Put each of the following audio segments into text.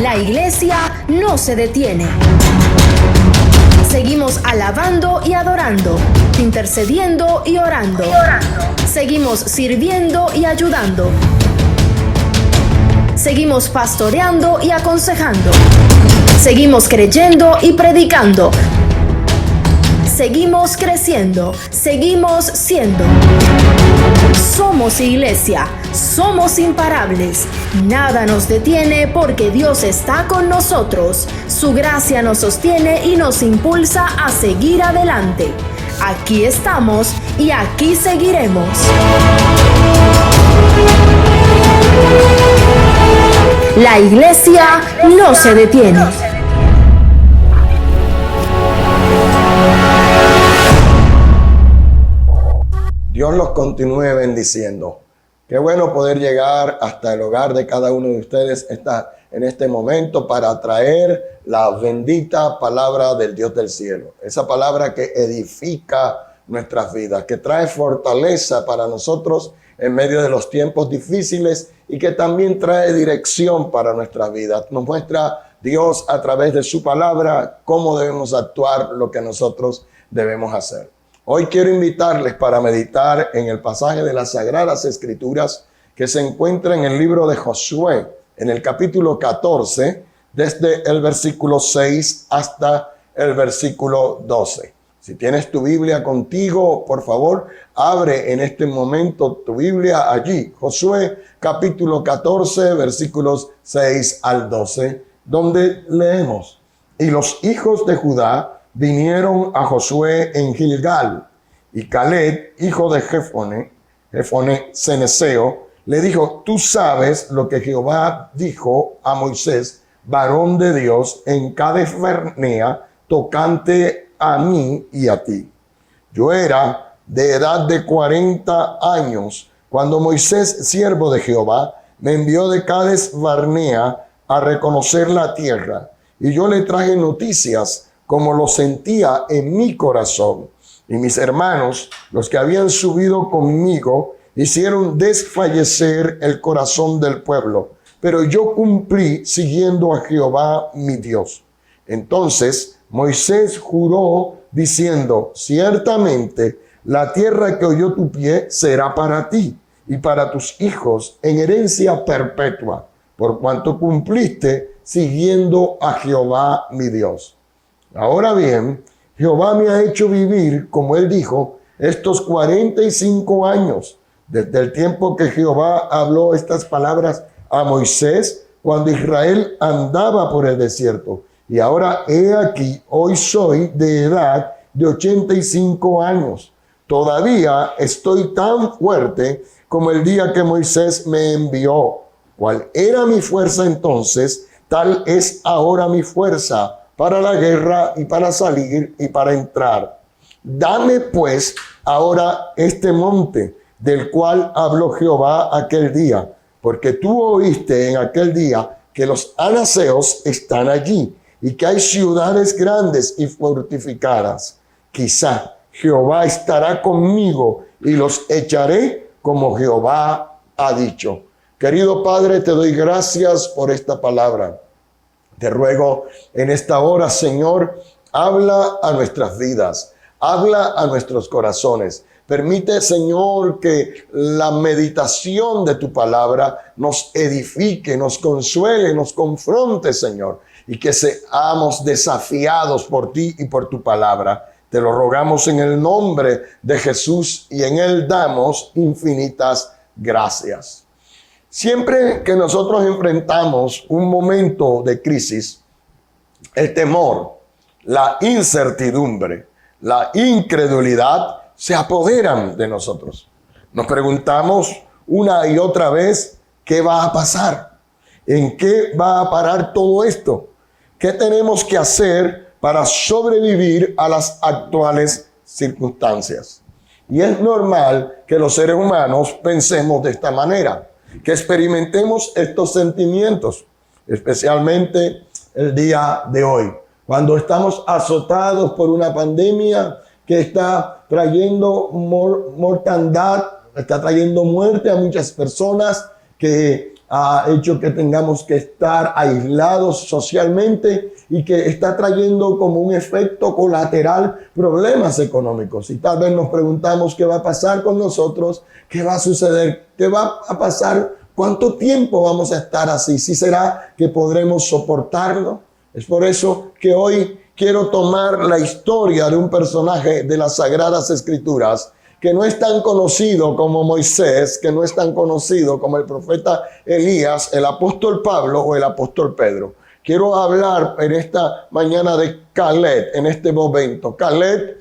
La iglesia no se detiene. Seguimos alabando y adorando, intercediendo y orando. Seguimos sirviendo y ayudando. Seguimos pastoreando y aconsejando. Seguimos creyendo y predicando. Seguimos creciendo, seguimos siendo. Somos iglesia, somos imparables. Nada nos detiene porque Dios está con nosotros. Su gracia nos sostiene y nos impulsa a seguir adelante. Aquí estamos y aquí seguiremos. La iglesia no se detiene. Dios los continúe bendiciendo. Qué bueno poder llegar hasta el hogar de cada uno de ustedes en este momento para traer la bendita palabra del Dios del cielo. Esa palabra que edifica nuestras vidas, que trae fortaleza para nosotros en medio de los tiempos difíciles y que también trae dirección para nuestras vidas. Nos muestra Dios a través de su palabra cómo debemos actuar, lo que nosotros debemos hacer. Hoy quiero invitarles para meditar en el pasaje de las Sagradas Escrituras que se encuentra en el libro de Josué, en el capítulo 14, desde el versículo 6 hasta el versículo 12. Si tienes tu Biblia contigo, por favor, abre en este momento tu Biblia allí. Josué, capítulo 14, versículos 6 al 12, donde leemos: Y los hijos de Judá vinieron a Josué en Gilgal, y Caleb, hijo de Jefone ceneseo, le dijo: Tú sabes lo que Jehová dijo a Moisés, varón de Dios, en Cades Barnea, tocante a mí y a ti. Yo era de edad de 40 años, cuando Moisés, siervo de Jehová, me envió de Cades Barnea a reconocer la tierra, y yo le traje noticias como lo sentía en mi corazón. Y mis hermanos, los que habían subido conmigo, hicieron desfallecer el corazón del pueblo, pero yo cumplí siguiendo a Jehová mi Dios. Entonces Moisés juró diciendo: Ciertamente la tierra que oyó tu pie será para ti y para tus hijos en herencia perpetua, por cuanto cumpliste siguiendo a Jehová mi Dios. Ahora bien, Jehová me ha hecho vivir, como él dijo, estos 45 años, desde el tiempo que Jehová habló estas palabras a Moisés, cuando Israel andaba por el desierto. Y ahora he aquí, hoy soy de edad de 85 años. Todavía estoy tan fuerte como el día que Moisés me envió. ¿Cuál era mi fuerza entonces? Tal es ahora mi fuerza para la guerra y para salir y para entrar. Dame pues ahora este monte del cual habló Jehová aquel día, porque tú oíste en aquel día que los anaseos están allí y que hay ciudades grandes y fortificadas. Quizá Jehová estará conmigo y los echaré como Jehová ha dicho. Querido Padre, te doy gracias por esta palabra. Te ruego en esta hora, Señor, habla a nuestras vidas, habla a nuestros corazones. Permite, Señor, que la meditación de tu palabra nos edifique, nos consuele, nos confronte, Señor, y que seamos desafiados por ti y por tu palabra. Te lo rogamos en el nombre de Jesús y en él damos infinitas gracias. Siempre que nosotros enfrentamos un momento de crisis, el temor, la incertidumbre, la incredulidad se apoderan de nosotros. Nos preguntamos una y otra vez, ¿qué va a pasar? ¿En qué va a parar todo esto? ¿Qué tenemos que hacer para sobrevivir a las actuales circunstancias? Y es normal que los seres humanos pensemos de esta manera, que experimentemos estos sentimientos, especialmente el día de hoy, cuando estamos azotados por una pandemia que está trayendo mortandad, está trayendo muerte a muchas personas, que ha hecho que tengamos que estar aislados socialmente y que está trayendo como un efecto colateral problemas económicos. Y tal vez nos preguntamos qué va a pasar con nosotros, qué va a suceder, qué va a pasar, cuánto tiempo vamos a estar así, si será que podremos soportarlo. Es por eso que hoy quiero tomar la historia de un personaje de las Sagradas Escrituras que no es tan conocido como Moisés, que no es tan conocido como el profeta Elías, el apóstol Pablo o el apóstol Pedro. Quiero hablar en esta mañana de Caleb, en este momento. Caleb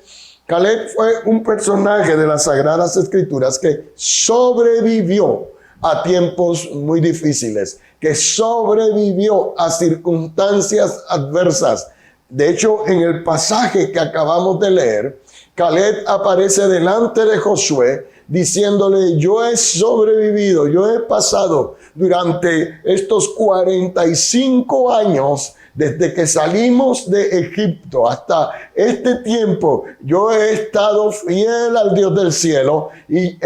fue un personaje de las Sagradas Escrituras que sobrevivió a tiempos muy difíciles, que sobrevivió a circunstancias adversas. De hecho, en el pasaje que acabamos de leer, Caleb aparece delante de Josué diciéndole: yo he sobrevivido, yo he pasado durante estos 45 años desde que salimos de Egipto hasta este tiempo. Yo he estado fiel al Dios del cielo y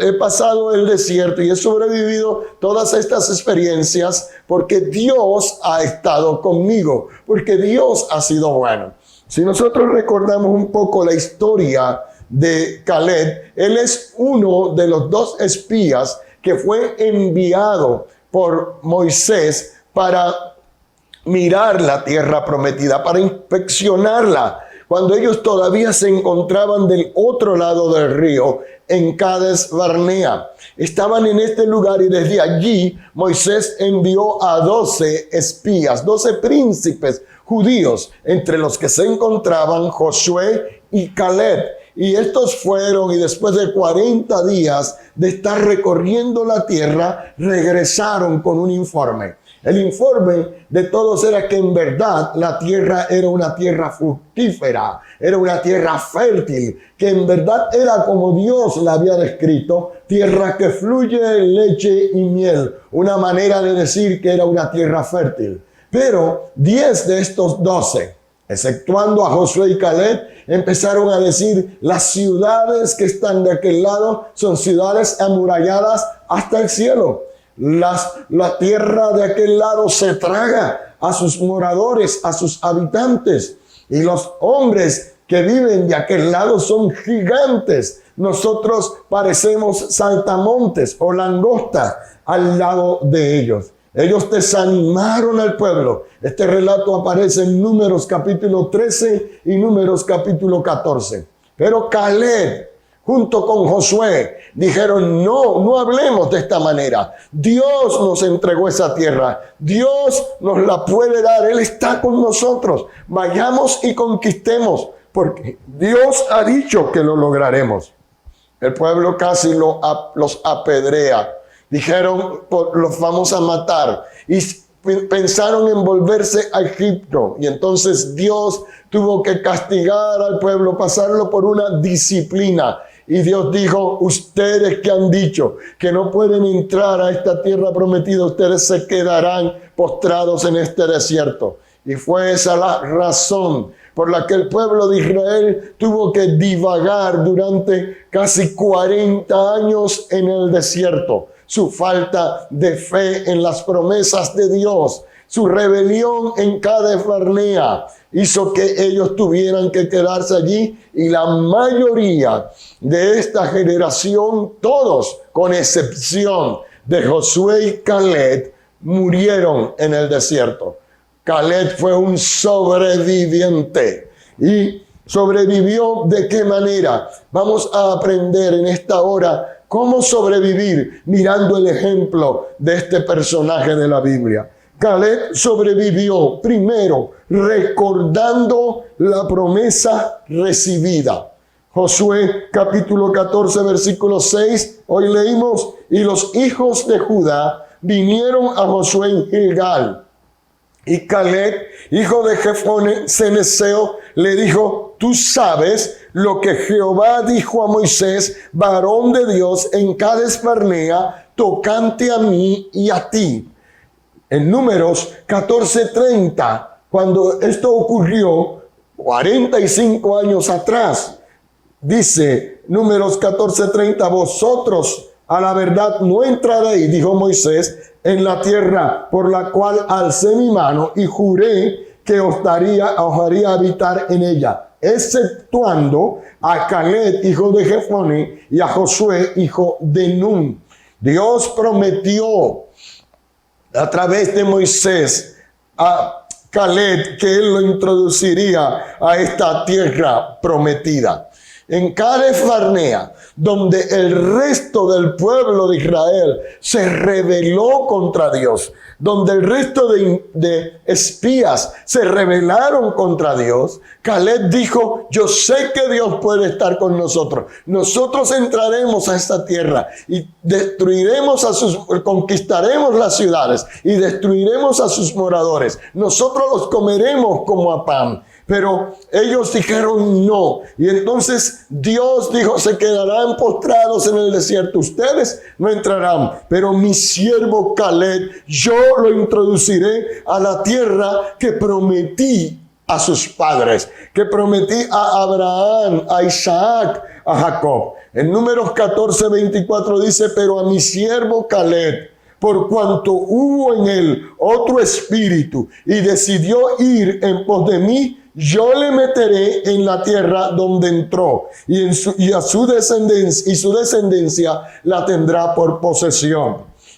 he pasado el desierto y he sobrevivido todas estas experiencias porque Dios ha estado conmigo, porque Dios ha sido bueno. Si nosotros recordamos un poco la historia de Caleb, él es uno de los 2 espías que fue enviado por Moisés para mirar la tierra prometida, para inspeccionarla, cuando ellos todavía se encontraban del otro lado del río, en Cades Barnea. Estaban en este lugar y desde allí Moisés envió a 12 espías, 12 príncipes judíos, entre los que se encontraban Josué y Caleb. Y estos fueron, y después de 40 días de estar recorriendo la tierra, regresaron con un informe. El informe de todos era que en verdad la tierra era una tierra fructífera, era una tierra fértil, que en verdad era como Dios la había descrito, tierra que fluye leche y miel, una manera de decir que era una tierra fértil. Pero 10 de estos 12, exceptuando a Josué y Caleb, empezaron a decir: las ciudades que están de aquel lado son ciudades amuralladas hasta el cielo. La tierra de aquel lado se traga a sus moradores, a sus habitantes. Y los hombres que viven de aquel lado son gigantes. Nosotros parecemos saltamontes o langostas al lado de ellos. Ellos desanimaron al pueblo. Este relato aparece en Números capítulo 13 y Números capítulo 14. Pero Caleb, junto con Josué, dijeron: no hablemos de esta manera. Dios nos entregó esa tierra. Dios nos la puede dar. Él está con nosotros. Vayamos y conquistemos, porque Dios ha dicho que lo lograremos. El pueblo casi los apedrea. Dijeron: los vamos a matar. Y pensaron en volverse a Egipto. Y entonces Dios tuvo que castigar al pueblo, pasarlo por una disciplina. Y Dios dijo: ustedes que han dicho que no pueden entrar a esta tierra prometida, ustedes se quedarán postrados en este desierto. Y fue esa la razón por la que el pueblo de Israel tuvo que divagar durante casi 40 años en el desierto. Su falta de fe en las promesas de Dios, su rebelión en Cades Barnea, hizo que ellos tuvieran que quedarse allí, y la mayoría de esta generación, todos con excepción de Josué y Caleb, murieron en el desierto. Caleb fue un sobreviviente. ¿Y sobrevivió de qué manera? Vamos a aprender en esta hora cómo sobrevivir mirando el ejemplo de este personaje de la Biblia. Caleb sobrevivió primero recordando la promesa recibida. Josué capítulo 14 versículo 6, hoy leímos: y los hijos de Judá vinieron a Josué en Gilgal. Y Caleb, hijo de Jefone ceneseo, le dijo: tú sabes lo que Jehová dijo a Moisés, varón de Dios, en Cades Barnea, tocante a mí y a ti. En Números 14:30, cuando esto ocurrió, 45 años atrás, dice Números 14:30, vosotros a la verdad no entraréis, dijo Moisés, en la tierra por la cual alcé mi mano y juré que os haría habitar en ella, exceptuando a Caleb, hijo de Jefone, y a Josué, hijo de Nun. Dios prometió a través de Moisés a Caleb que él lo introduciría a esta tierra prometida. En Cades Barnea, donde el resto del pueblo de Israel se rebeló contra Dios, donde el resto de espías se rebelaron contra Dios, Caleb dijo: yo sé que Dios puede estar con nosotros. Nosotros entraremos a esta tierra y conquistaremos las ciudades y destruiremos a sus moradores. Nosotros los comeremos como a pan. Pero ellos dijeron no. Y entonces Dios dijo: se quedarán postrados en el desierto. Ustedes no entrarán. Pero mi siervo Caleb, yo lo introduciré a la tierra que prometí a sus padres. Que prometí a Abraham, a Isaac, a Jacob. En Números 14:24 dice: pero a mi siervo Caleb, por cuanto hubo en él otro espíritu y decidió ir en pos de mí, yo le meteré en la tierra donde entró y su descendencia la tendrá por posesión.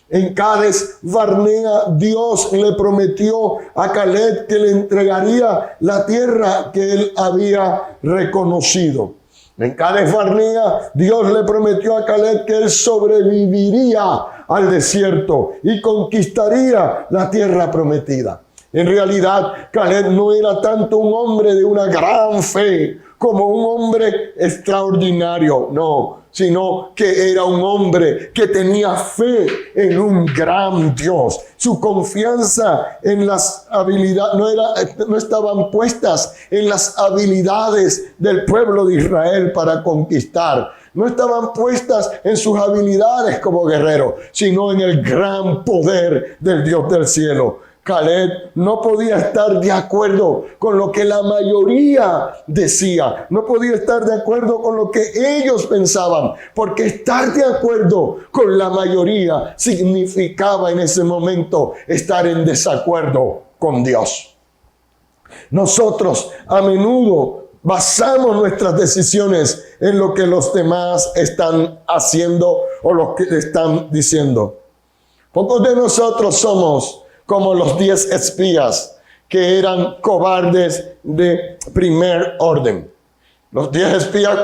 En Cades Barnea, Dios le prometió a Caleb que le entregaría la tierra que él había reconocido. En Cades Barnea, Dios le prometió a Caleb que él sobreviviría al desierto y conquistaría la tierra prometida. En realidad, Caleb no era tanto un hombre de una gran fe como un hombre extraordinario, no, sino que era un hombre que tenía fe en un gran Dios. Su confianza en las habilidades no estaban puestas en las habilidades del pueblo de Israel para conquistar. No estaban puestas en sus habilidades como guerrero, sino en el gran poder del Dios del cielo. Caleb no podía estar de acuerdo con lo que la mayoría decía. No podía estar de acuerdo con lo que ellos pensaban, porque estar de acuerdo con la mayoría significaba en ese momento estar en desacuerdo con Dios. Nosotros a menudo basamos nuestras decisiones en lo que los demás están haciendo o lo que están diciendo. Pocos de nosotros somos como los 10 espías que eran cobardes de primer orden. Los 10 espías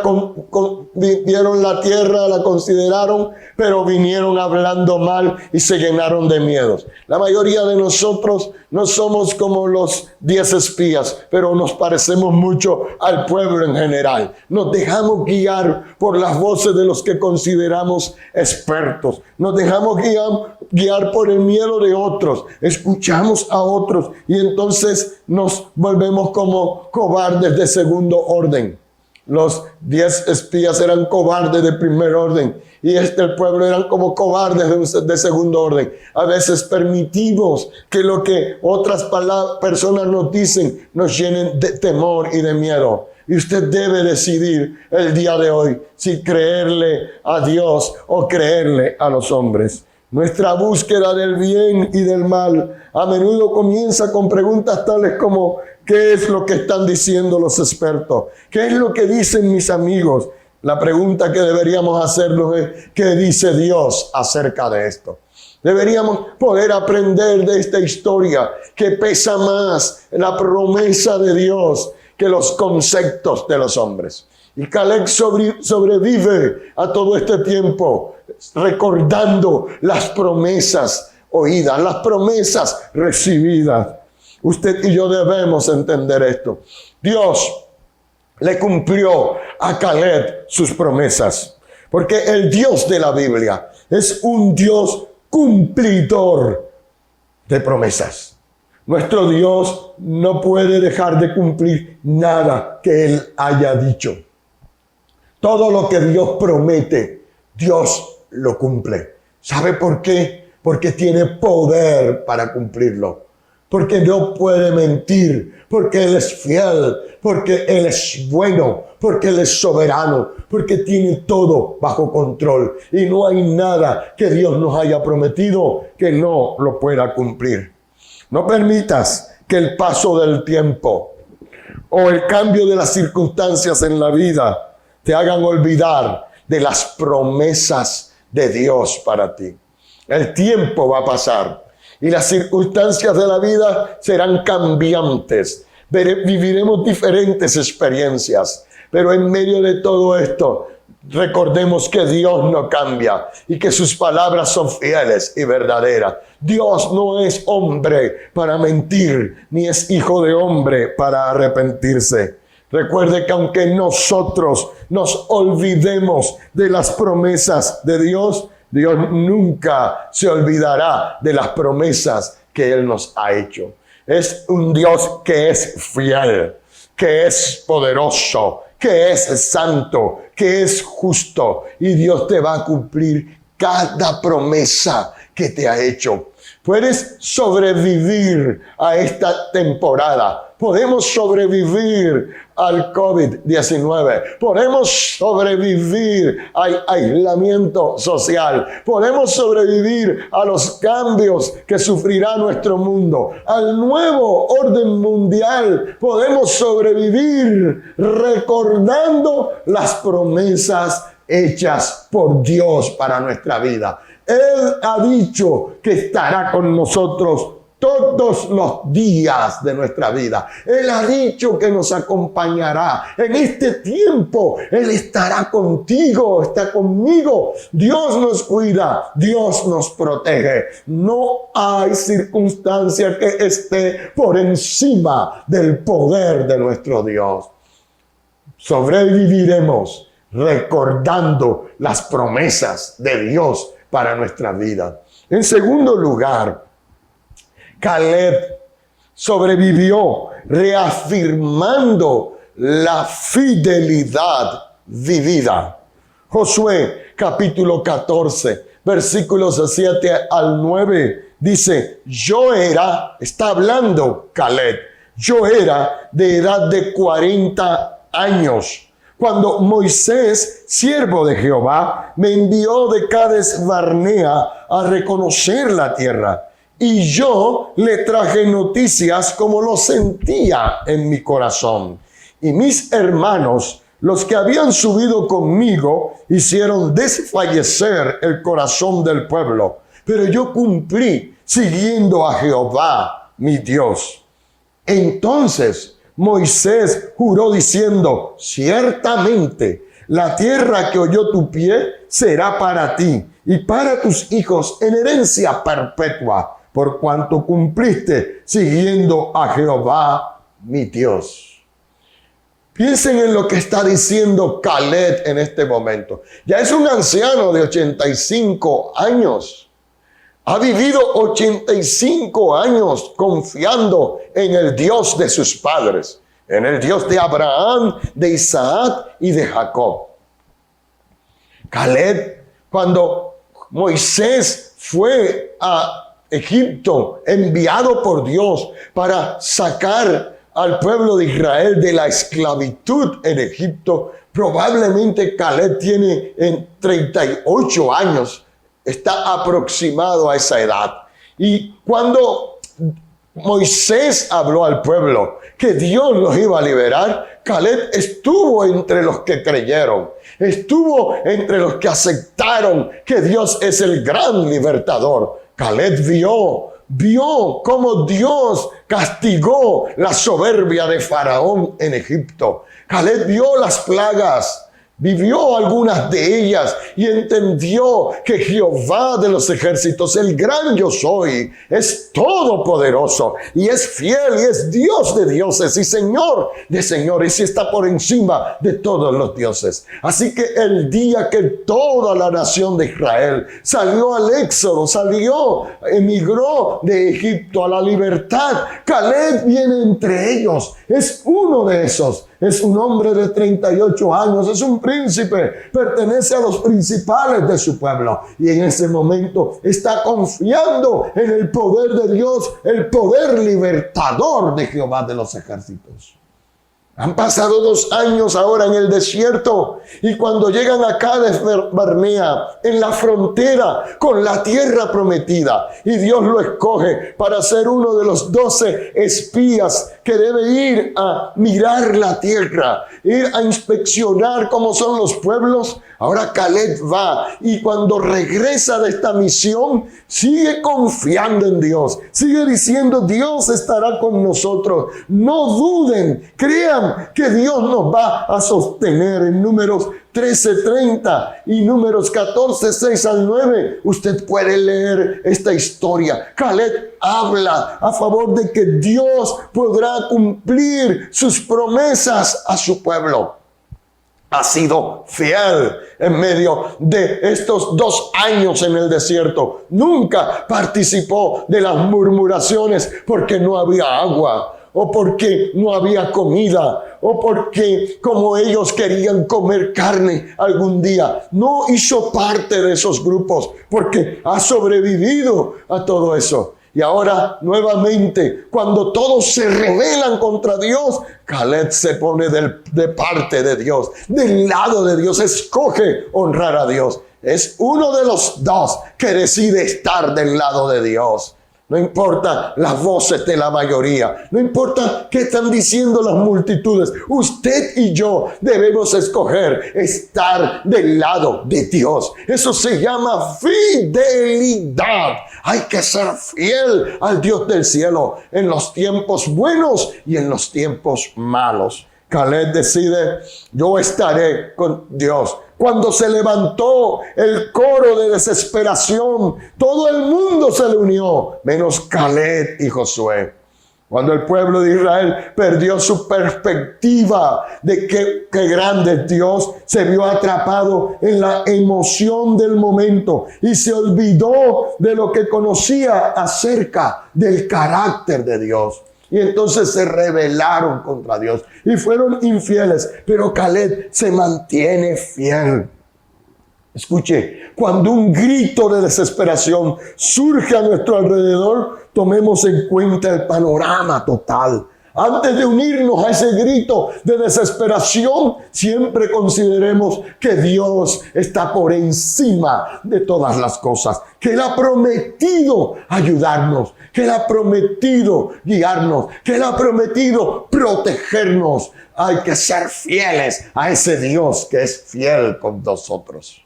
vieron la tierra, la consideraron, pero vinieron hablando mal y se llenaron de miedos. La mayoría de nosotros no somos como los 10 espías, pero nos parecemos mucho al pueblo en general. Nos dejamos guiar por las voces de los que consideramos expertos. Nos dejamos guiar por el miedo de otros. Escuchamos a otros y entonces nos volvemos como cobardes de segundo orden. Los 10 espías eran cobardes de primer orden y el pueblo eran como cobardes de segundo orden. A veces permitimos que lo que otras personas nos dicen nos llenen de temor y de miedo. Y usted debe decidir el día de hoy si creerle a Dios o creerle a los hombres. Nuestra búsqueda del bien y del mal a menudo comienza con preguntas tales como: ¿qué es lo que están diciendo los expertos? ¿Qué es lo que dicen mis amigos? La pregunta que deberíamos hacernos es: ¿qué dice Dios acerca de esto? Deberíamos poder aprender de esta historia que pesa más la promesa de Dios que los conceptos de los hombres. Y Caleb sobrevive a todo este tiempo recordando las promesas oídas, las promesas recibidas. Usted y yo debemos entender esto. Dios le cumplió a Caleb sus promesas, porque el Dios de la Biblia es un Dios cumplidor de promesas. Nuestro Dios no puede dejar de cumplir nada que Él haya dicho. Todo lo que Dios promete, Dios lo cumple. ¿Sabe por qué? Porque tiene poder para cumplirlo. porque no puede mentir, porque Él es fiel, porque Él es bueno, porque Él es soberano, porque tiene todo bajo control y no hay nada que Dios nos haya prometido que no lo pueda cumplir. No permitas que el paso del tiempo o el cambio de las circunstancias en la vida te hagan olvidar de las promesas de Dios para ti. El tiempo va a pasar y las circunstancias de la vida serán cambiantes. Viviremos diferentes experiencias, pero en medio de todo esto, recordemos que Dios no cambia y que sus palabras son fieles y verdaderas. Dios no es hombre para mentir, ni es hijo de hombre para arrepentirse. Recuerde que aunque nosotros nos olvidemos de las promesas de Dios, Dios nunca se olvidará de las promesas que Él nos ha hecho. Es un Dios que es fiel, que es poderoso, que es santo, que es justo. Y Dios te va a cumplir cada promesa que te ha hecho. Puedes sobrevivir a esta temporada. Podemos sobrevivir al COVID-19. Podemos sobrevivir al aislamiento social. Podemos sobrevivir a los cambios que sufrirá nuestro mundo. Al nuevo orden mundial. Podemos sobrevivir recordando las promesas hechas por Dios para nuestra vida. Él ha dicho que estará con nosotros todos los días de nuestra vida. Él ha dicho que nos acompañará. En este tiempo, Él estará contigo, está conmigo. Dios nos cuida, Dios nos protege. No hay circunstancia que esté por encima del poder de nuestro Dios. Sobreviviremos recordando las promesas de Dios para nuestra vida. En segundo lugar, Caleb sobrevivió reafirmando la fidelidad vivida. Josué capítulo 14, versículos 7 al 9, dice, está hablando Caleb, yo era de edad de 40 años. Cuando Moisés, siervo de Jehová, me envió de Cades Barnea a reconocer la tierra. Y yo le traje noticias como lo sentía en mi corazón. Y mis hermanos, los que habían subido conmigo, hicieron desfallecer el corazón del pueblo. Pero yo cumplí siguiendo a Jehová, mi Dios. Entonces Moisés juró diciendo, ciertamente la tierra que oyó tu pie será para ti y para tus hijos en herencia perpetua, por cuanto cumpliste siguiendo a Jehová, mi Dios. Piensen en lo que está diciendo Caleb en este momento. Ya es un anciano de 85 años. Ha vivido 85 años confiando en el Dios de sus padres, en el Dios de Abraham, de Isaac y de Jacob. Caleb, cuando Moisés fue a Egipto, enviado por Dios para sacar al pueblo de Israel de la esclavitud en Egipto, probablemente Caleb tiene en 38 años. Está aproximado a esa edad. Y cuando Moisés habló al pueblo que Dios los iba a liberar, Caleb estuvo entre los que creyeron. Estuvo entre los que aceptaron que Dios es el gran libertador. Caleb vio cómo Dios castigó la soberbia de Faraón en Egipto. Caleb vio las plagas. Vivió algunas de ellas y entendió que Jehová de los ejércitos, el gran yo soy, es todopoderoso y es fiel y es Dios de dioses y Señor de señores y está por encima de todos los dioses. Así que el día que toda la nación de Israel salió al éxodo, emigró de Egipto a la libertad, Caleb viene entre ellos, es uno de esos. Es un hombre de 38 años, es un príncipe, pertenece a los principales de su pueblo. Y en ese momento está confiando en el poder de Dios, el poder libertador de Jehová de los ejércitos. Han pasado 2 años ahora en el desierto y cuando llegan a Cades Barnea, en la frontera con la tierra prometida, y Dios lo escoge para ser uno de los 12 espías que debe ir a mirar la tierra, ir a inspeccionar cómo son los pueblos. Ahora Caleb va y cuando regresa de esta misión, sigue confiando en Dios. Sigue diciendo, Dios estará con nosotros. No duden, crean que Dios nos va a sostener. En Números 13:30 y Números 14:6-9, usted puede leer esta historia. Caleb habla a favor de que Dios podrá cumplir sus promesas a su pueblo. Ha sido fiel en medio de estos 2 años en el desierto. Nunca participó de las murmuraciones porque no había agua, o porque no había comida, o porque como ellos querían comer carne algún día. No hizo parte de esos grupos porque ha sobrevivido a todo eso. Y ahora nuevamente, cuando todos se rebelan contra Dios, Caleb se pone de parte de Dios, del lado de Dios, escoge honrar a Dios. Es uno de los 2 que decide estar del lado de Dios. No importa las voces de la mayoría, no importa qué están diciendo las multitudes. Usted y yo debemos escoger estar del lado de Dios. Eso se llama fidelidad. Hay que ser fiel al Dios del cielo en los tiempos buenos y en los tiempos malos. Caleb decide, yo estaré con Dios. Cuando se levantó el coro de desesperación, todo el mundo se le unió, menos Caleb y Josué. Cuando el pueblo de Israel perdió su perspectiva de qué grande es Dios, se vio atrapado en la emoción del momento y se olvidó de lo que conocía acerca del carácter de Dios. Y entonces se rebelaron contra Dios y fueron infieles. Pero Caleb se mantiene fiel. Escuche, cuando un grito de desesperación surge a nuestro alrededor, tomemos en cuenta el panorama total. Antes de unirnos a ese grito de desesperación, siempre consideremos que Dios está por encima de todas las cosas, que Él ha prometido ayudarnos, que Él ha prometido guiarnos, que Él ha prometido protegernos. Hay que ser fieles a ese Dios que es fiel con nosotros.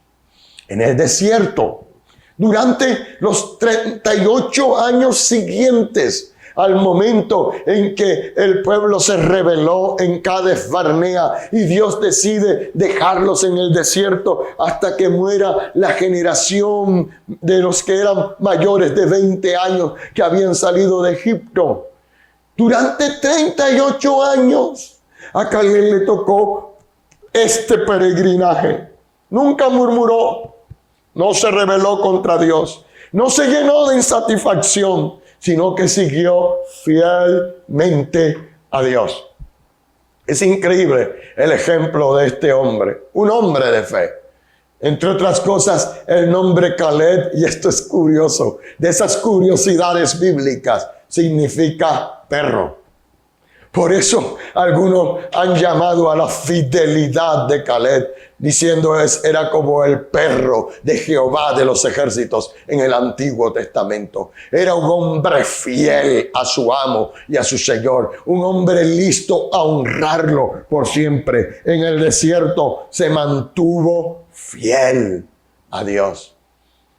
En el desierto, durante los 38 años siguientes, al momento en que el pueblo se rebeló en Cades Barnea y Dios decide dejarlos en el desierto hasta que muera la generación de los que eran mayores de 20 años que habían salido de Egipto. Durante 38 años a Caleb le tocó este peregrinaje. Nunca murmuró, no se rebeló contra Dios, no se llenó de insatisfacción, sino que siguió fielmente a Dios. Es increíble el ejemplo de este hombre, un hombre de fe. Entre otras cosas, el nombre Caleb, y esto es curioso, de esas curiosidades bíblicas, significa perro. Por eso algunos han llamado a la fidelidad de Caleb, diciendo era como el perro de Jehová de los ejércitos en el Antiguo Testamento. Era un hombre fiel a su amo y a su Señor, un hombre listo a honrarlo por siempre. En el desierto se mantuvo fiel a Dios.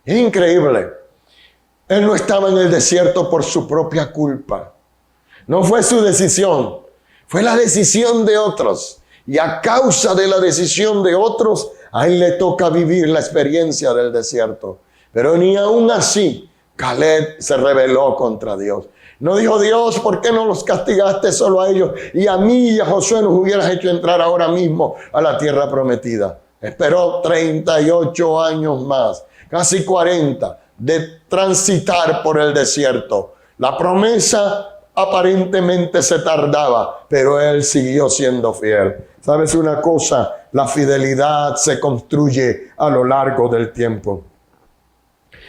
Es increíble. Él no estaba en el desierto por su propia culpa. No fue su decisión, fue la decisión de otros. Y a causa de la decisión de otros, a él le toca vivir la experiencia del desierto. Pero ni aún así, Caleb se rebeló contra Dios. No dijo, Dios, ¿por qué no los castigaste solo a ellos? Y a mí y a Josué nos hubieras hecho entrar ahora mismo a la tierra prometida. Esperó 38 años más, casi 40, de transitar por el desierto. La promesa aparentemente se tardaba, pero él siguió siendo fiel. ¿Sabes una cosa? La fidelidad se construye a lo largo del tiempo.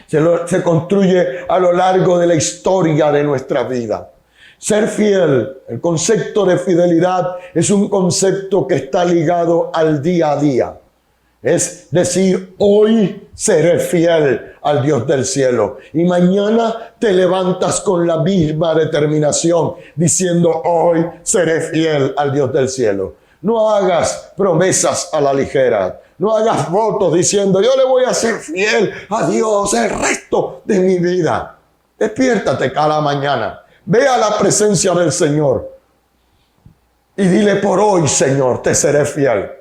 Se construye a lo largo de la historia de nuestra vida. Ser fiel, el concepto de fidelidad es un concepto que está ligado al día a día. Es decir, hoy seré fiel al Dios del cielo. Y mañana te levantas con la misma determinación, diciendo, hoy seré fiel al Dios del cielo. No hagas promesas a la ligera. No hagas votos diciendo, yo le voy a ser fiel a Dios el resto de mi vida. Despiértate cada mañana. Ve a la presencia del Señor. Y dile, por hoy, Señor, te seré fiel.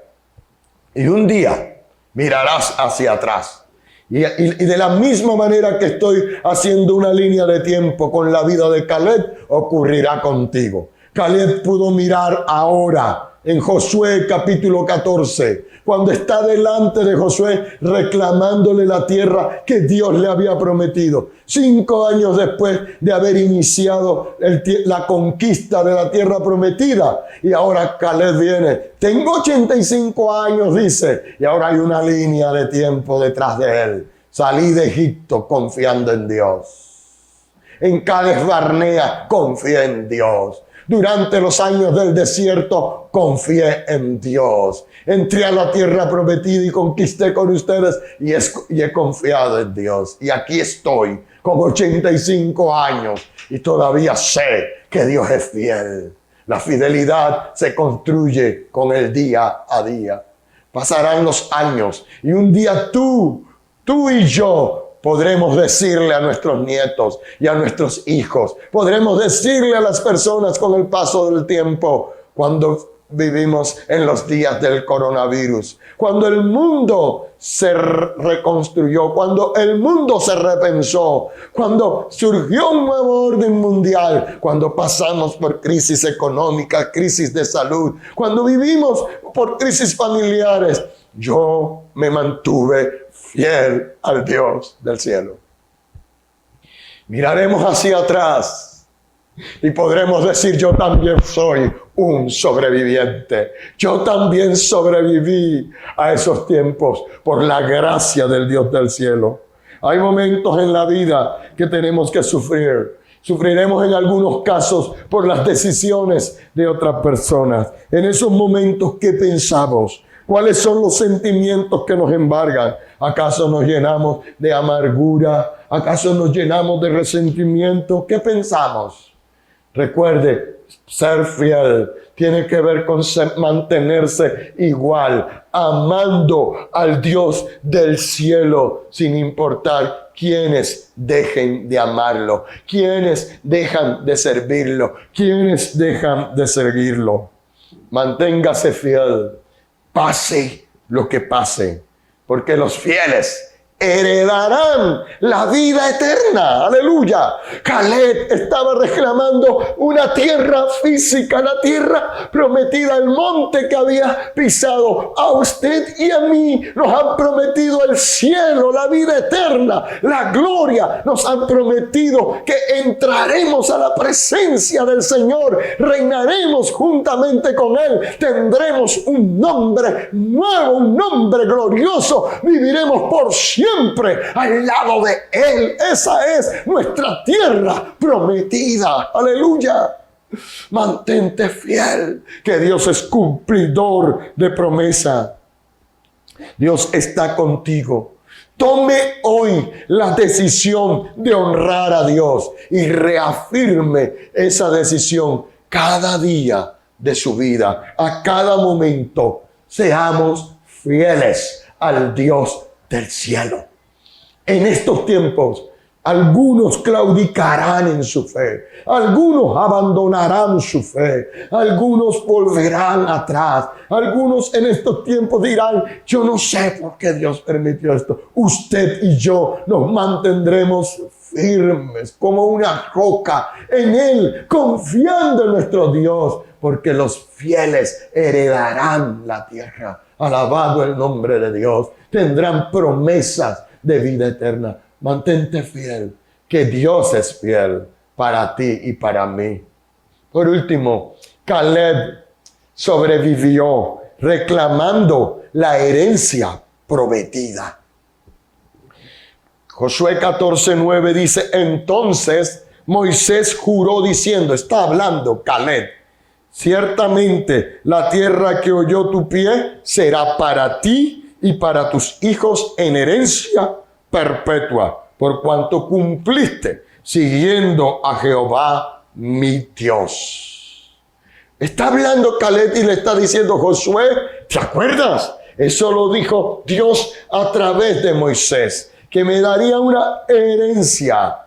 Y un día mirarás hacia atrás. Y de la misma manera que estoy haciendo una línea de tiempo con la vida de Caleb, ocurrirá contigo. Caleb pudo mirar ahora en Josué capítulo 14, cuando está delante de Josué reclamándole la tierra que Dios le había prometido. 5 años después de haber iniciado la conquista de la tierra prometida. Y ahora Caleb viene. Tengo 85 años, dice. Y ahora hay una línea de tiempo detrás de él. Salí de Egipto confiando en Dios. En Cades Barnea confié en Dios. Durante los años del desierto confié en Dios. Entré a la tierra prometida y conquisté con ustedes y he confiado en Dios. Y aquí estoy con 85 años y todavía sé que Dios es fiel. La fidelidad se construye con el día a día. Pasarán los años y un día tú y yo podremos decirle a nuestros nietos y a nuestros hijos, podremos decirle a las personas con el paso del tiempo, cuando vivimos en los días del coronavirus, cuando el mundo se reconstruyó, cuando el mundo se repensó, cuando surgió un nuevo orden mundial, cuando pasamos por crisis económica, crisis de salud, cuando vivimos por crisis familiares, yo me mantuve fiel al Dios del cielo. Miraremos hacia atrás y podremos decir, yo también soy un sobreviviente. Yo también sobreviví a esos tiempos por la gracia del Dios del cielo. Hay momentos en la vida que tenemos que sufrir. Sufriremos en algunos casos por las decisiones de otras personas. En esos momentos, ¿qué pensamos? ¿Cuáles son los sentimientos que nos embargan? ¿Acaso nos llenamos de amargura? ¿Acaso nos llenamos de resentimiento? ¿Qué pensamos? Recuerde, ser fiel tiene que ver con mantenerse igual, amando al Dios del cielo, sin importar quiénes dejen de amarlo, quiénes dejan de servirlo, quiénes dejan de seguirlo. Manténgase fiel. Pase lo que pase, porque los fieles heredarán la vida eterna. Aleluya. Caleb estaba reclamando una tierra física, la tierra prometida, el monte que había pisado. A usted y a mí nos han prometido el cielo, la vida eterna, la gloria. Nos han prometido que entraremos a la presencia del Señor, reinaremos juntamente con Él, tendremos un nombre nuevo, un nombre glorioso, viviremos por siempre al lado de Él. Esa es nuestra tierra prometida. Aleluya. Mantente fiel, que Dios es cumplidor de promesa. Dios está contigo. Tome hoy la decisión de honrar a Dios y reafirme esa decisión cada día de su vida. A cada momento seamos fieles al Dios del cielo. En estos tiempos, algunos claudicarán en su fe, algunos abandonarán su fe, algunos volverán atrás, algunos en estos tiempos dirán, yo no sé por qué Dios permitió esto. Usted y yo nos mantendremos firmes como una roca en Él, confiando en nuestro Dios, porque los fieles heredarán la tierra. Alabado el nombre de Dios. Tendrán promesas de vida eterna. Mantente fiel, que Dios es fiel para ti y para mí. Por último, Caleb sobrevivió reclamando la herencia prometida. Josué 14:9 dice, entonces Moisés juró diciendo, está hablando Caleb, ciertamente la tierra que oyó tu pie será para ti y para tus hijos en herencia perpetua, por cuanto cumpliste siguiendo a Jehová mi Dios. Está hablando Caleb y le está diciendo, Josué, ¿te acuerdas? Eso lo dijo Dios a través de Moisés, que me daría una herencia.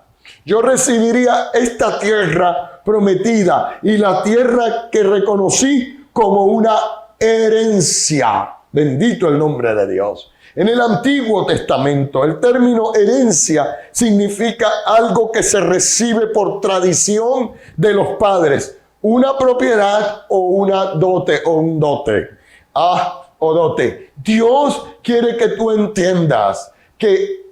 Yo recibiría esta tierra prometida y la tierra que reconocí como una herencia. Bendito el nombre de Dios. En el Antiguo Testamento, el término herencia significa algo que se recibe por tradición de los padres. Una propiedad o una dote o un dote. O dote. Dios quiere que tú entiendas que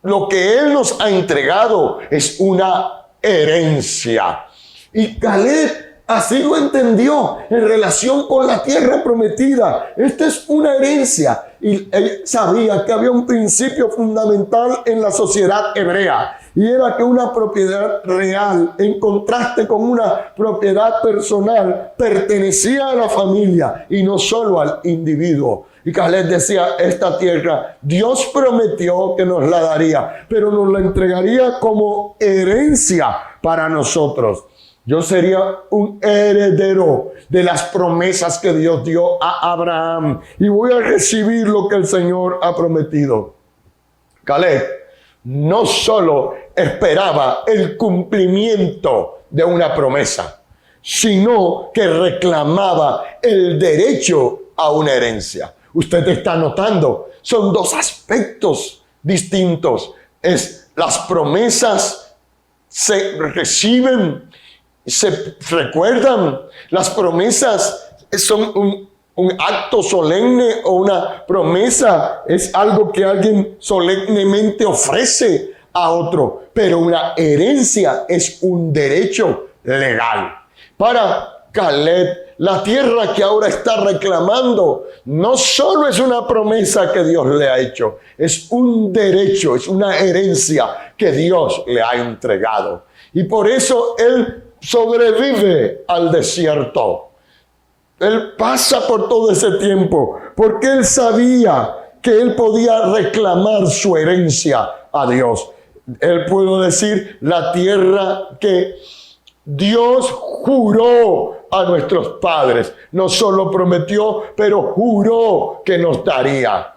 lo que Él nos ha entregado es una herencia. Y Caleb así lo entendió en relación con la tierra prometida. Esta es una herencia. Y él sabía que había un principio fundamental en la sociedad hebrea. Y era que una propiedad real, en contraste con una propiedad personal, pertenecía a la familia y no solo al individuo. Y Caleb decía, esta tierra Dios prometió que nos la daría, pero nos la entregaría como herencia para nosotros. Yo sería un heredero de las promesas que Dios dio a Abraham y voy a recibir lo que el Señor ha prometido. Caleb no solo esperaba el cumplimiento de una promesa, sino que reclamaba el derecho a una herencia. Usted está notando, son dos aspectos distintos. Las promesas se reciben, se recuerdan. Las promesas son un acto solemne o una promesa es algo que alguien solemnemente ofrece a otro. Pero una herencia es un derecho legal. Para Caleb, la tierra que ahora está reclamando no solo es una promesa que Dios le ha hecho, es un derecho, es una herencia que Dios le ha entregado. Y por eso él sobrevive al desierto. Él pasa por todo ese tiempo porque él sabía que él podía reclamar su herencia a Dios. Él pudo decir, la tierra que Dios juró a nuestros padres, no solo prometió, pero juró que nos daría.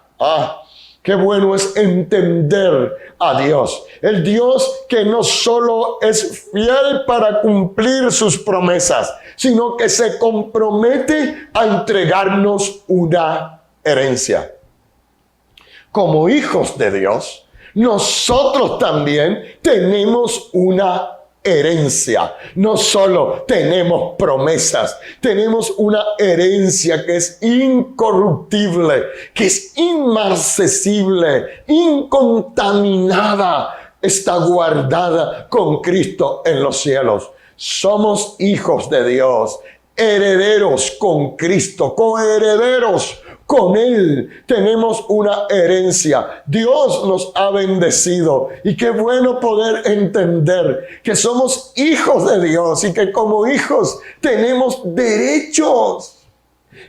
Qué bueno es entender a Dios. El Dios que no solo es fiel para cumplir sus promesas, sino que se compromete a entregarnos una herencia. Como hijos de Dios, nosotros también tenemos una herencia. No solo tenemos promesas, tenemos una herencia que es incorruptible, que es inmarcesible, incontaminada, está guardada con Cristo en los cielos. Somos hijos de Dios, herederos con Cristo, coherederos con Él. Tenemos una herencia. Dios nos ha bendecido. Y qué bueno poder entender que somos hijos de Dios y que como hijos tenemos derechos.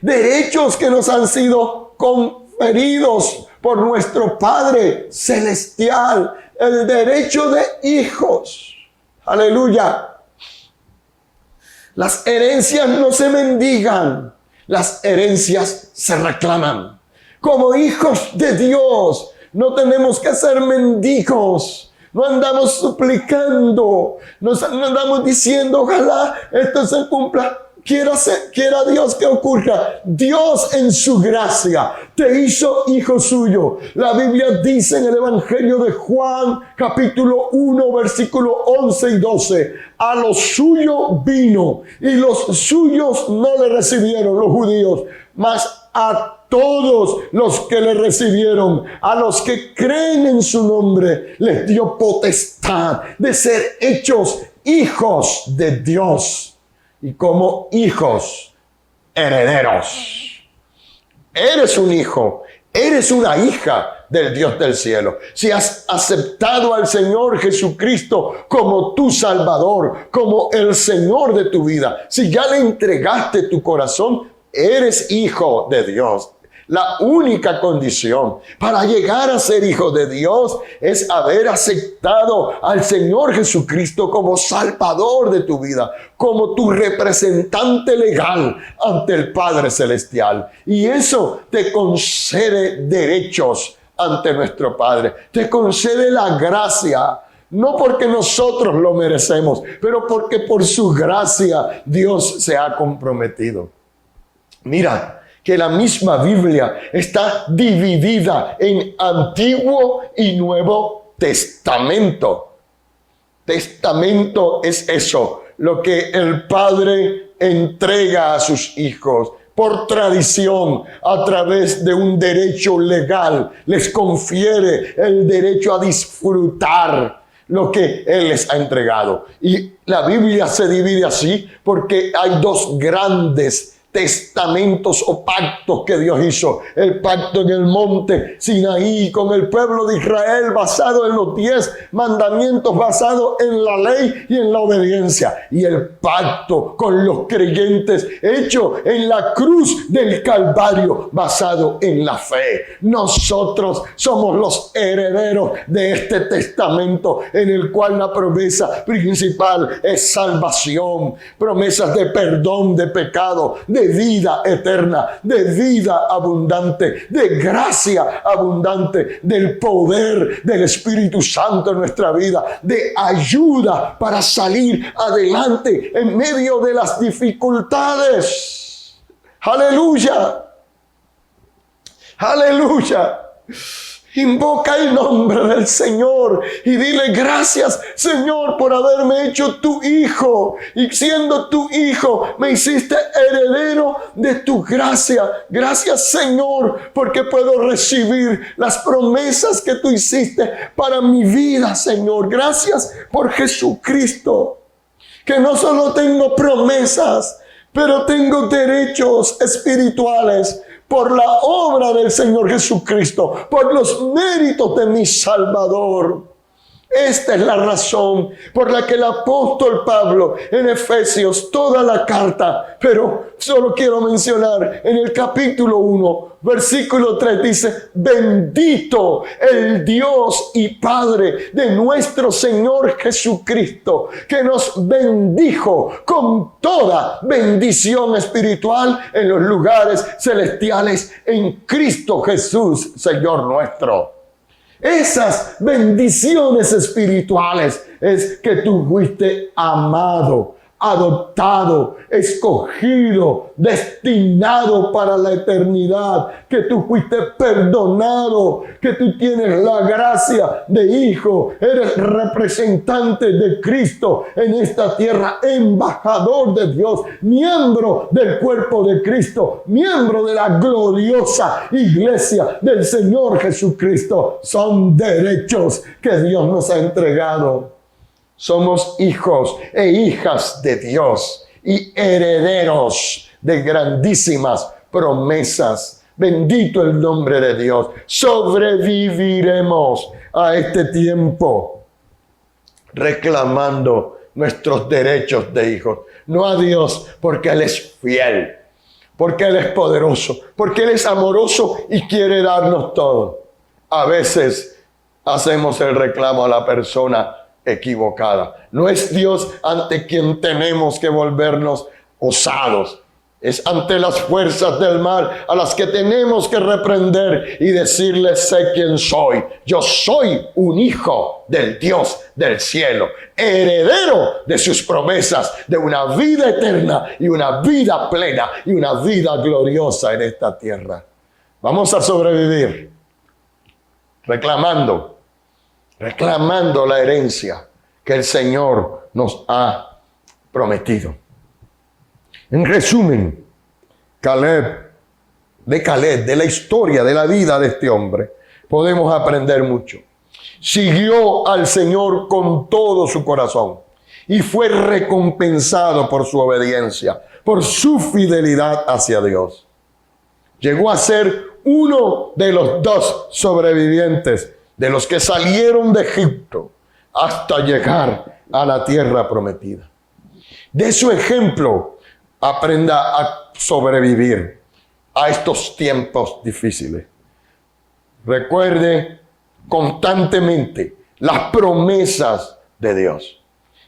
Derechos que nos han sido conferidos por nuestro Padre Celestial. El derecho de hijos. Aleluya. Las herencias no se mendigan. Las herencias se reclaman. Como hijos de Dios, no tenemos que ser mendigos. No andamos suplicando. No andamos diciendo, ojalá esto se cumpla. Quiera Dios que ocurra. Dios en su gracia te hizo hijo suyo. La Biblia dice en el Evangelio de Juan, capítulo 1, versículo 11 y 12. A los suyos vino y los suyos no le recibieron, los judíos, mas a todos los que le recibieron, a los que creen en su nombre, les dio potestad de ser hechos hijos de Dios. y como hijos herederos. Eres un hijo, eres una hija del Dios del cielo. Si has aceptado al Señor Jesucristo como tu Salvador, como el Señor de tu vida, si ya le entregaste tu corazón, eres hijo de Dios. La única condición para llegar a ser hijo de Dios es haber aceptado al Señor Jesucristo como Salvador de tu vida, como tu representante legal ante el Padre Celestial. Y eso te concede derechos ante nuestro Padre. Te concede la gracia, no porque nosotros lo merecemos, pero porque por su gracia Dios se ha comprometido. Mira, que la misma Biblia está dividida en Antiguo y Nuevo Testamento. Testamento es eso, lo que el Padre entrega a sus hijos por tradición, a través de un derecho legal, les confiere el derecho a disfrutar lo que Él les ha entregado. Y la Biblia se divide así porque hay dos grandes testamentos o pactos que Dios hizo. El pacto en el monte Sinaí con el pueblo de Israel, basado en los 10 mandamientos, basado en la ley y en la obediencia. Y el pacto con los creyentes, hecho en la cruz del Calvario, basado en la fe. Nosotros somos los herederos de este testamento, en el cual la promesa principal es salvación, promesas de perdón de pecado, de vida eterna, de vida abundante, de gracia abundante, del poder del Espíritu Santo en nuestra vida, de ayuda para salir adelante en medio de las dificultades. ¡Aleluya! ¡Aleluya! Invoca el nombre del Señor y dile: gracias, Señor, por haberme hecho tu hijo. Y siendo tu hijo, me hiciste heredero de tu gracia. Gracias, Señor, porque puedo recibir las promesas que tú hiciste para mi vida, Señor. Gracias por Jesucristo, que no solo tengo promesas, pero tengo derechos espirituales por la obra del Señor Jesucristo, por los méritos de mi Salvador. Esta es la razón por la que el apóstol Pablo en Efesios, toda la carta, pero solo quiero mencionar en el capítulo 1, versículo 3, dice: bendito el Dios y Padre de nuestro Señor Jesucristo, que nos bendijo con toda bendición espiritual en los lugares celestiales en Cristo Jesús, Señor nuestro. Esas bendiciones espirituales es que tú fuiste amado, adoptado, escogido, destinado para la eternidad, que tú fuiste perdonado, que tú tienes la gracia de hijo, eres representante de Cristo en esta tierra, embajador de Dios, miembro del cuerpo de Cristo, miembro de la gloriosa iglesia del Señor Jesucristo. Son derechos que Dios nos ha entregado. Somos hijos e hijas de Dios y herederos de grandísimas promesas. Bendito el nombre de Dios. Sobreviviremos a este tiempo reclamando nuestros derechos de hijos. No a Dios, porque Él es fiel, porque Él es poderoso, porque Él es amoroso y quiere darnos todo. A veces hacemos el reclamo a la persona equivocada. No es Dios ante quien tenemos que volvernos osados. Es ante las fuerzas del mal a las que tenemos que reprender y decirles: sé quién soy. Yo soy un hijo del Dios del cielo, heredero de sus promesas, de una vida eterna y una vida plena y una vida gloriosa en esta tierra. Vamos a sobrevivir reclamando la herencia que el Señor nos ha prometido. En resumen, de la historia de la vida de este hombre, podemos aprender mucho. Siguió al Señor con todo su corazón y fue recompensado por su obediencia, por su fidelidad hacia Dios. Llegó a ser uno de los 2 sobrevivientes de los que salieron de Egipto hasta llegar a la tierra prometida. De su ejemplo, aprenda a sobrevivir a estos tiempos difíciles. Recuerde constantemente las promesas de Dios.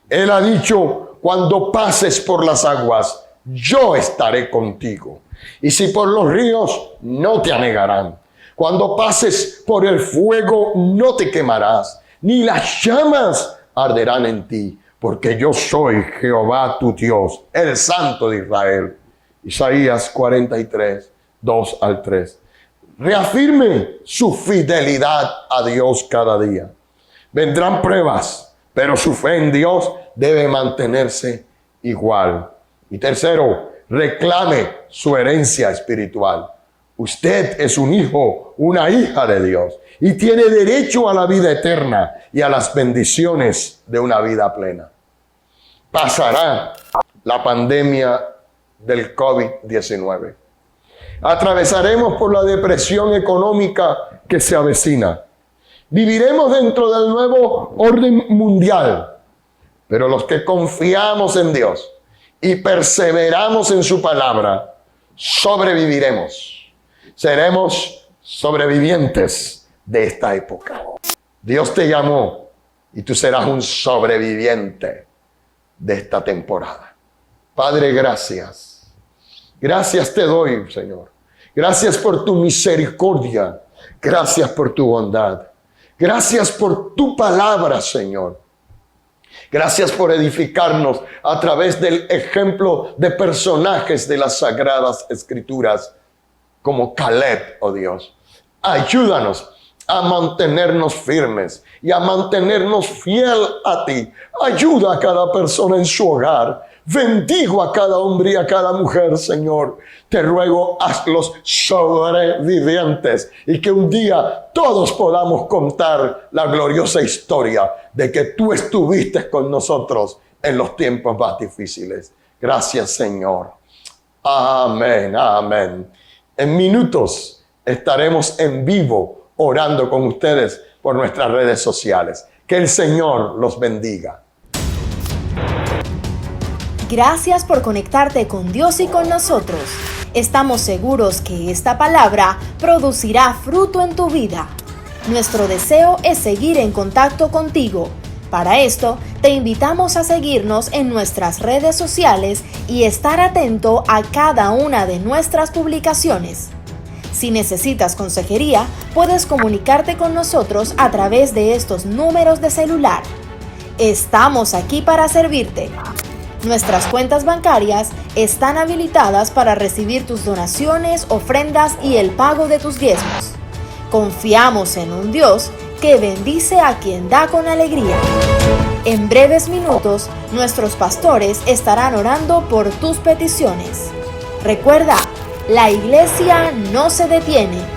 Él ha dicho: cuando pases por las aguas, yo estaré contigo. Y si por los ríos, no te anegarán. Cuando pases por el fuego, no te quemarás, ni las llamas arderán en ti, porque yo soy Jehová tu Dios, el Santo de Israel. Isaías 43, 2 al 3. Reafirme su fidelidad a Dios cada día. Vendrán pruebas, pero su fe en Dios debe mantenerse igual. Y tercero, reclame su herencia espiritual. Usted es un hijo, una hija de Dios y tiene derecho a la vida eterna y a las bendiciones de una vida plena. Pasará la pandemia del COVID-19. Atravesaremos por la depresión económica que se avecina. Viviremos dentro del nuevo orden mundial. Pero los que confiamos en Dios y perseveramos en su palabra, sobreviviremos. Seremos sobrevivientes de esta época. Dios te llamó y tú serás un sobreviviente de esta temporada. Padre, gracias. Gracias te doy, Señor. Gracias por tu misericordia. Gracias por tu bondad. Gracias por tu palabra, Señor. Gracias por edificarnos a través del ejemplo de personajes de las Sagradas Escrituras, como Caleb, oh Dios. Ayúdanos a mantenernos firmes y a mantenernos fiel a ti. Ayuda a cada persona en su hogar. Bendigo a cada hombre y a cada mujer, Señor. Te ruego, hazlos sobrevivientes y que un día todos podamos contar la gloriosa historia de que tú estuviste con nosotros en los tiempos más difíciles. Gracias, Señor. Amén, amén. En minutos estaremos en vivo orando con ustedes por nuestras redes sociales. Que el Señor los bendiga. Gracias por conectarte con Dios y con nosotros. Estamos seguros que esta palabra producirá fruto en tu vida. Nuestro deseo es seguir en contacto contigo. Para esto, te invitamos a seguirnos en nuestras redes sociales y estar atento a cada una de nuestras publicaciones. Si necesitas consejería, puedes comunicarte con nosotros a través de estos números de celular. Estamos aquí para servirte. Nuestras cuentas bancarias están habilitadas para recibir tus donaciones, ofrendas y el pago de tus diezmos. Confiamos en un Dios que bendice a quien da con alegría. En breves minutos, nuestros pastores estarán orando por tus peticiones. Recuerda, la iglesia no se detiene.